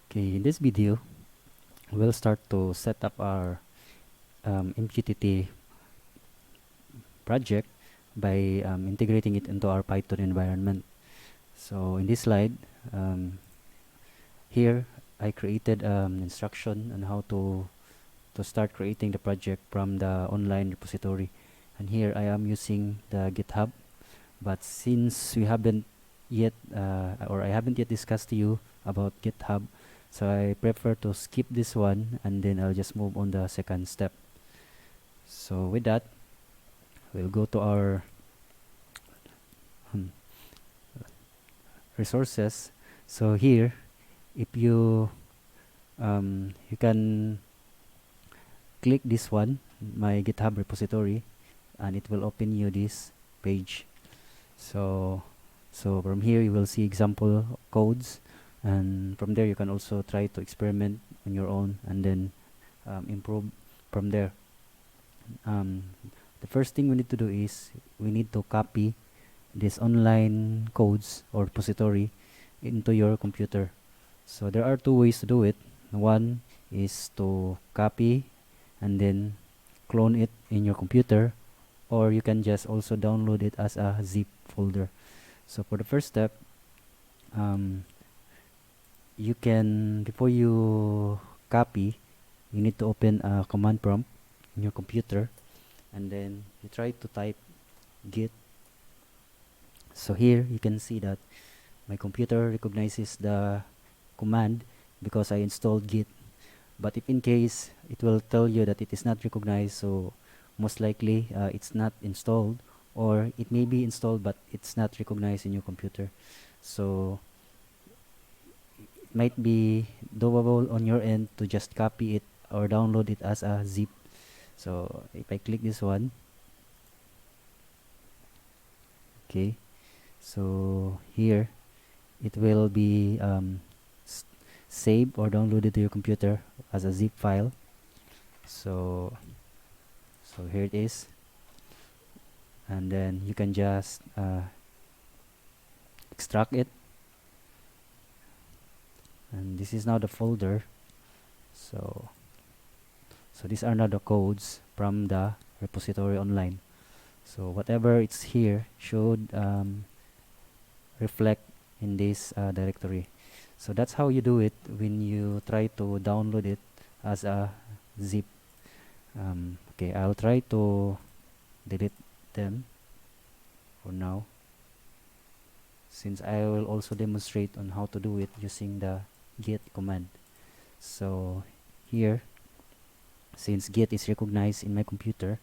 Okay, in this video, we'll start to set up our MQTT project by integrating it into our Python environment. So in this slide, here I created instruction on how to start creating the project from the online repository. And here I am using the GitHub, but since we haven't yet or I haven't yet discussed to you about GitHub, so I prefer to skip this one and then I'll just move on the second step. So with that, we'll go to our resources. So here, if you you can click this one, my GitHub repository, and it will open you this page. So from here you will see example codes, and from there you can also try to experiment on your own and then improve from there. The first thing we need to do is we need to copy this online codes or repository into your computer. So there are two ways to do it. One is to copy and then clone it in your computer, or you can just also download it as a zip folder. So for the first step, you can, before you copy, you need to open a command prompt in your computer, and then you try to type git. So here you can see that my computer recognizes the command because I installed git. But if in case it will tell you that it is not recognized, so most likely it's not installed, or it may be installed but it's not recognized in your computer. So it might be doable on your end to just copy it or download it as a zip. So if I click this one, okay, so here it will be saved or downloaded to your computer as a zip file. So here it is, and then you can just extract it, and this is now the folder. So these are now the codes from the repository online. So whatever it's here should reflect in this directory. So that's how you do it when you try to download it as a zip. Okay, I'll try to delete them for now, since I will also demonstrate on how to do it using the git command. So here, since git is recognized in my computer,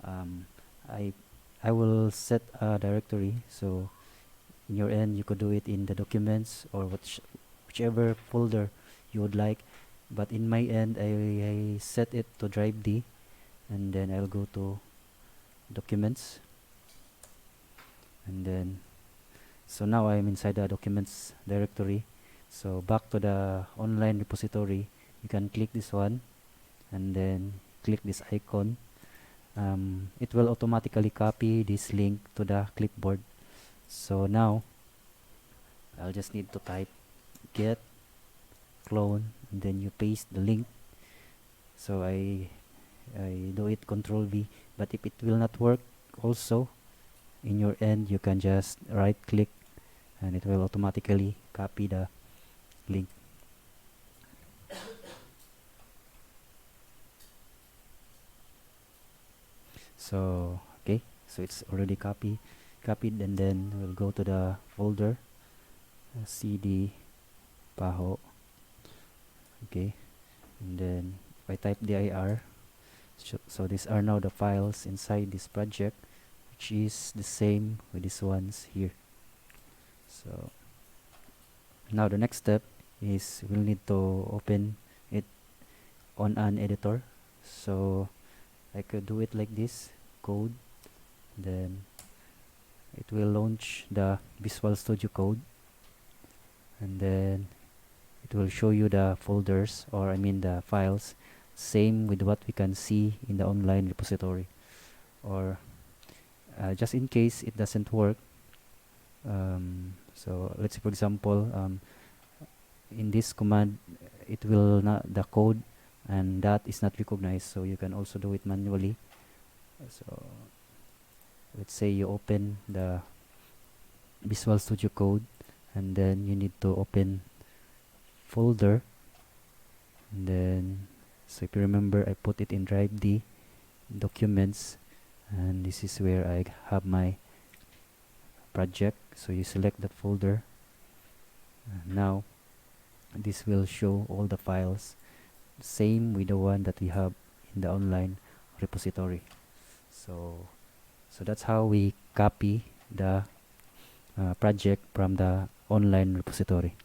I will set a directory. So in your end, you could do it in the documents or whichever folder you would like. But in my end, I set it to drive D, and then I'll go to documents, and then so now I'm inside the documents directory. So back to the online repository, you can click this one and then click this icon. It will automatically copy this link to the clipboard. So now I'll just need to type get clone, and then you paste the link. So I do it Control V, but if it will not work also in your end, you can just right click and it will automatically copy the link. So okay, so it's already copied, and then we'll go to the folder cd paho. Okay, and then if I type dir, so these are now the files inside this project, which is the same with these ones here. So now the next step is we'll need to open it on an editor. So I could do it like this, code, then it will launch the Visual Studio Code, and then it will show you the folders, or I mean the files, same with what we can see in the online repository. Or just in case it doesn't work, so let's say for example in this command it will not the code, and that is not recognized, so you can also do it manually. So let's say you open the Visual Studio Code, and then you need to open folder, and then, so if you remember, I put it in drive D, documents, and this is where I have my project. So you select that folder, and now this will show all the files, same with the one that we have in the online repository. So that's how we copy the project from the online repository.